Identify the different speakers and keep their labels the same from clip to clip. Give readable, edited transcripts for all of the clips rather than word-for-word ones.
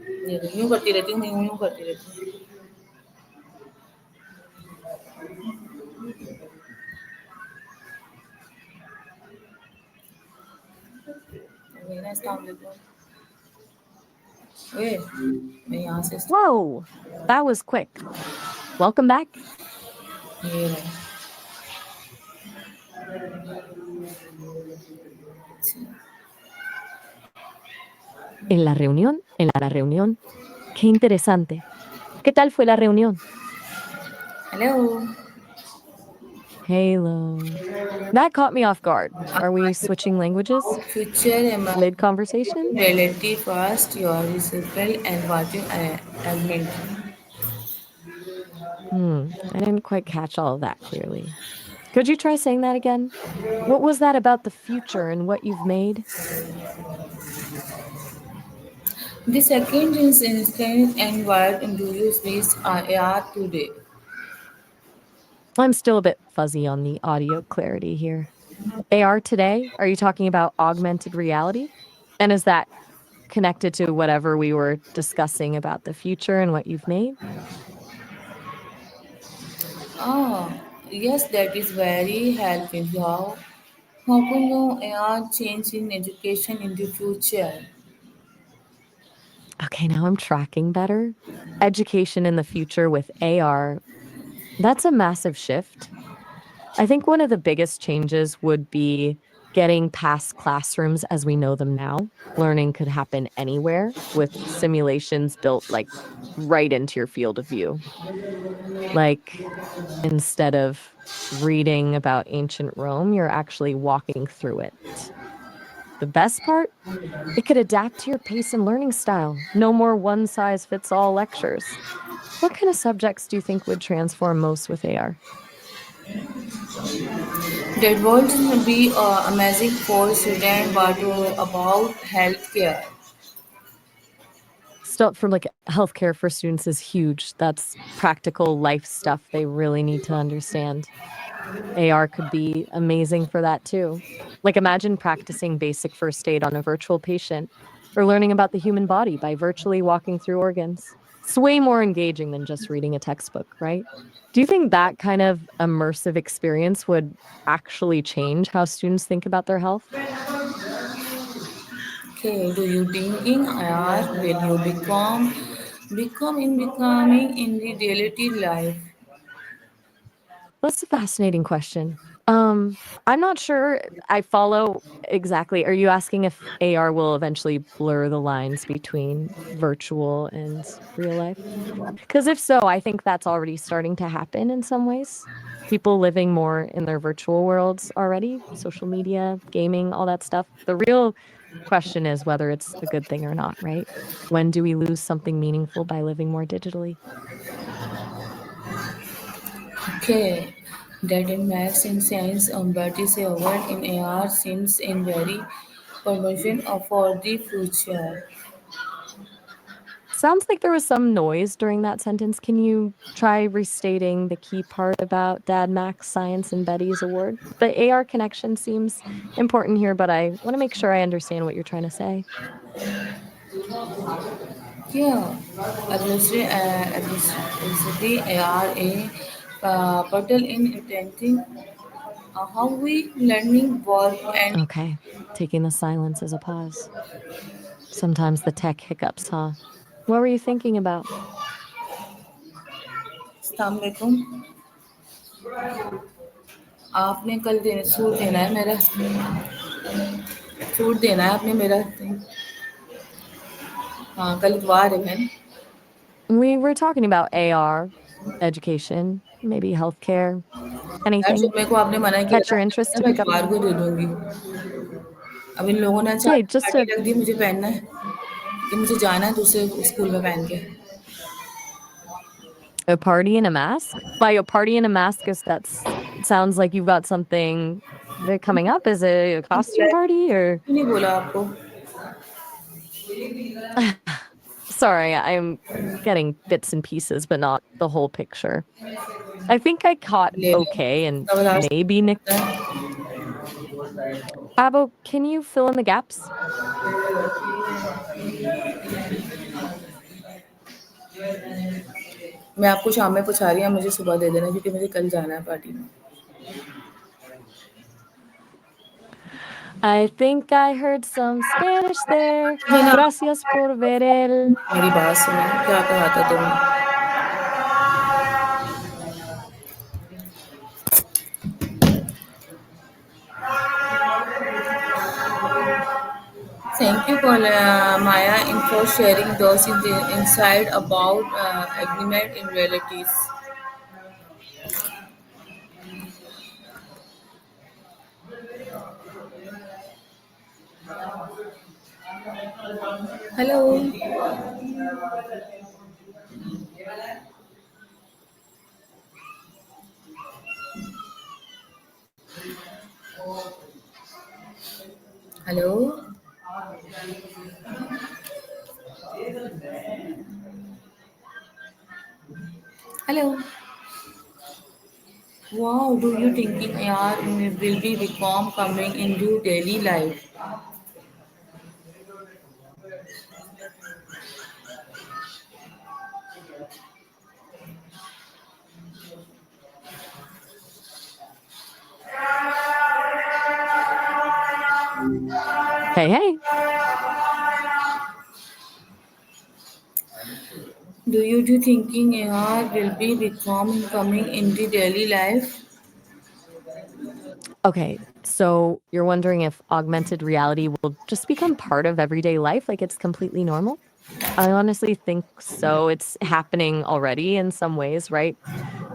Speaker 1: ये तो यूँ करती रहती हूँ, मैं यूँ करती रहती हूँ। वही ना अस्सलाम वालेकुम। ओए, मैं यहाँ से
Speaker 2: Whoa, that was quick. Welcome back.
Speaker 1: ये रहा।
Speaker 2: En la reunión. Qué interesante. ¿Qué tal fue la reunión?
Speaker 1: Hello.
Speaker 2: Hello. That caught me off guard. Are we switching languages?
Speaker 1: Future
Speaker 2: Mid conversation?
Speaker 1: reality first, your reciprocal and what you augment.
Speaker 2: I didn't quite catch all of that clearly. Could you try saying that again? What was that about the future and what you've made?
Speaker 1: The second is instant and what do you space are today?
Speaker 2: I'm still a bit fuzzy on the audio clarity here. AR today? Are you talking about augmented reality? And is that connected to whatever we were discussing about the future and what you've made?
Speaker 1: Ah, yes, that is very helpful. How can you change in education in the future?
Speaker 2: Okay, now I'm tracking better. Education in the future with AR, that's a massive shift. I think one of the biggest changes would be getting past classrooms as we know them now. Learning could happen anywhere with simulations built like right into your field of view. Like instead of reading about ancient Rome, you're actually walking through it. The best part? It could adapt to your pace and learning style. No more one size fits all lectures. What kind of subjects do you think would transform most with AR?
Speaker 1: That would be amazing for students, but about healthcare.
Speaker 2: Stuff from like healthcare for students is huge. That's practical life stuff they really need to understand. AR could be amazing for that too. Like imagine practicing basic first aid on a virtual patient or learning about the human body by virtually walking through organs. It's way more engaging than just reading a textbook, right? Do you think that kind of immersive experience would actually change how students think about their health?
Speaker 1: Okay, do you think in IR will you becoming in the reality life?
Speaker 2: That's a fascinating question. I'm not sure I follow exactly. Are you asking if AR will eventually blur the lines between virtual and real life? Because if so, I think that's already starting to happen in some ways. People living more in their virtual worlds already, social media, gaming, all that stuff. The real question is whether it's a good thing or not, right? When do we lose something meaningful by living more digitally?
Speaker 1: Okay, that it makes in sense, but is a word in AR seems in very promotion for the future.
Speaker 2: Sounds like there was some noise during that sentence. Can you try restating the key part about Dad Mac's Science and Betty's award? The AR connection seems important here, but I want to make sure I understand what you're trying to say.
Speaker 1: Yeah, obviously ARA portal in intending how we learning work and
Speaker 2: Okay, taking the silence as a pause. Sometimes the tech hiccups, huh? What were you thinking about?
Speaker 1: अस्सलाम वालेकुम। आपने कल suit देना है मेरा suit देना है आपने मेरा हाँ कल इतवार है बहन
Speaker 2: We were talking about AR, education, maybe healthcare,
Speaker 1: यार जब
Speaker 2: anything.
Speaker 1: मेरे को आपने मना किया
Speaker 2: Catch
Speaker 1: था
Speaker 2: your
Speaker 1: मैंने
Speaker 2: interest
Speaker 1: कहा
Speaker 2: to
Speaker 1: मैं
Speaker 2: pick up.
Speaker 1: इतवार को दे दूंगी अब इन लोगों ने
Speaker 2: Hey,
Speaker 1: अचानक
Speaker 2: just
Speaker 1: पार्टी
Speaker 2: a
Speaker 1: रख दी मुझे पहनना है कि मुझे जाना है दूसरे स्कूल में पहन के
Speaker 2: A party in a mask? By a party in a mask, is that's sounds like you've got something coming up. Is it a costume party or?
Speaker 1: क्यों नहीं बोला आपको
Speaker 2: Sorry, I'm getting bits and pieces, but not the whole picture. I think I caught
Speaker 1: ले लें
Speaker 2: okay and
Speaker 1: खबरदार से
Speaker 2: maybe Nick.
Speaker 1: है।
Speaker 2: Abo, can you fill in the gaps?
Speaker 1: मैं आपको शाम में पूछा रही हूँ, मुझे सुबह दे देना क्योंकि मुझे कल जाना है पार्टी में।
Speaker 2: I think I heard some Spanish there.
Speaker 1: है ना,
Speaker 2: Gracias por ver el.
Speaker 1: मेरी बात सुनो, क्या कहा था तुमने? Thank you, Maya, in for sharing those in the insight about agreement in realities. Hello, hello, hello. Wow, do you thinking AR will be become coming into daily life?
Speaker 2: Hey, hey.
Speaker 1: Do you thinking AR will be become coming into daily life?
Speaker 2: Okay, so you're wondering if augmented reality will just become part of everyday life, like it's completely normal? I honestly think so. It's happening already in some ways, right?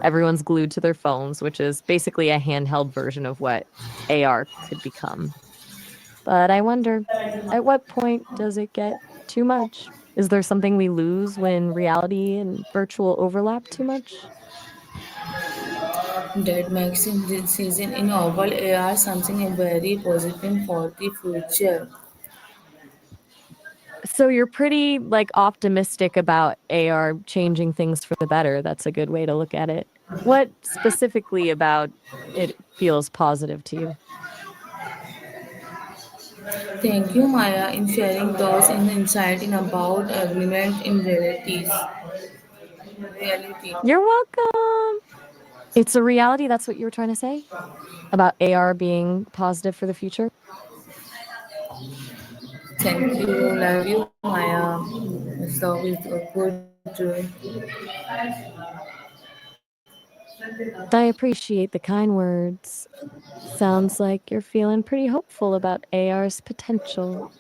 Speaker 2: Everyone's glued to their phones, which is basically a handheld version of what AR could become. But I wonder, at what point does it get too much? Is there something we lose when reality and virtual overlap too much?
Speaker 1: That makes in this season in novel AR something very positive for the future.
Speaker 2: So you're pretty like optimistic about AR changing things for the better. That's a good way to look at it. What specifically about it feels positive to you?
Speaker 1: Thank you, Maya, in sharing those in insight in about agreement in realities. Reality.
Speaker 2: You're welcome. It's a reality. That's what you were trying to say about AR being positive for the future.
Speaker 1: Thank you. Love you, Maya. It's always a good.
Speaker 2: I appreciate the kind words. Sounds like you're feeling pretty hopeful about AR's potential.